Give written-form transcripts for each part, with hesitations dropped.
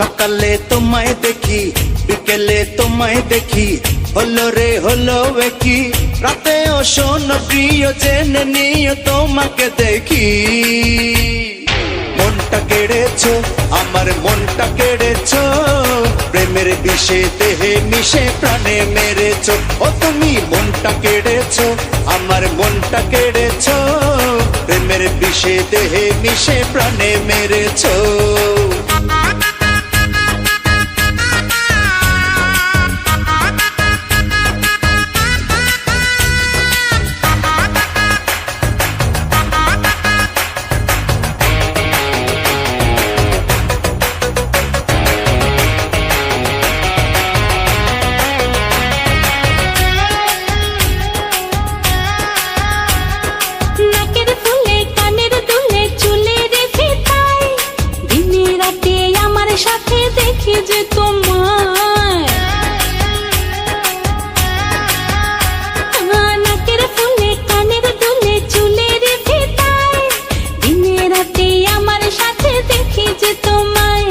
সকালে তোমায় দেখি বিকেলে তোমায় দেখি হলো রে হলো কি রাতেও শোনো প্রিয় জেনে নিও তোমাকে দেখি মনটা কেড়েছো আমার মনটা কেড়েছো প্রেমের বিষে দেহে মিশে প্রাণে মেরেছো ও তুমি মনটা কেড়েছো আমার মনটা কেড়েছো প্রেমের বিষে দেহে মিশে প্রাণে মেরেছো দেখি যে তোমায় নাকের ফুলে কানের দুলে চুলের ফিতায় দিনে রাতে আমার সাথে দেখি যে তোমায়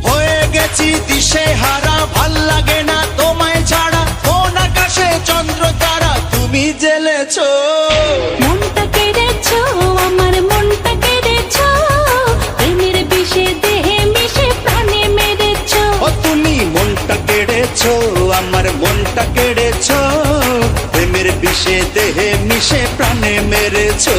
হয়ে গেছি দিশে হারা ভাল লাগে না তোমায় ছাড়া কোন আকাশে চন্দ্র তারা তুমি জ্বেলেছো মনটা কেড়েছো আমার মনটা কেড়েছো প্রেমের বিষে দেহে মিশে প্রাণে মেরেছো ও তুমি মনটা কেড়েছো আমার মনটা কেড়েছো প্রেমের বিষে দেহে মিশে প্রাণে মেরেছো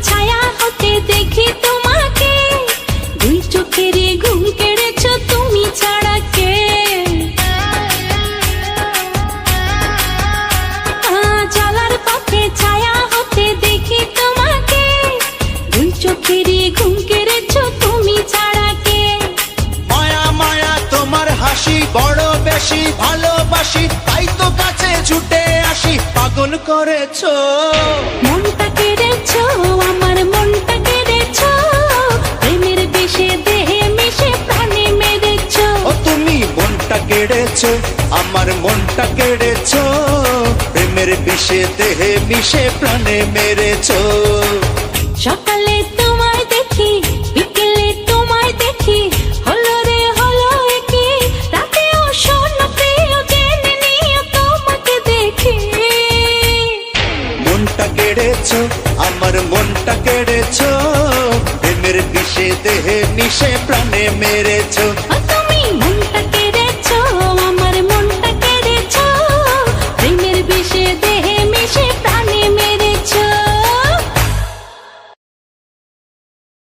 ছায়া হতে দেখি তোমাকে দুই চোখেরই ঘুম কেড়েছো তুমি ছাড়া কে চলার পথে ছায়া হতে দেখি তোমাকে দুই চোখেরই ঘুম কেড়েছো তুমি ছাড়া কে মায়া মায়া তোমার হাসি বড় বেশি ভালোবাসি তাই তো কাছে ছুটে আসি পাগল করেছো মনটা কেড়েছো আমার মনটা কেড়েছো প্রেমের বিষে দেহে মিশে প্রাণে মেরেছো ও তুমি মনটা কেড়েছো আমার মনটা কেড়েছো প্রেমের বিষে দেহে মিশে প্রাণে মেরেছো সকালে তোমায় দেখি বিকেলে তোমায় দেখি হলো রে হলো কি রাতেও শোনো প্রিয় জেনে নিও তোমাকে দেখি মনটা কেড়েছো আমার মনটা কেড়েছো প্রেমের বিষে দেহে মিশে প্রাণে মেরেছো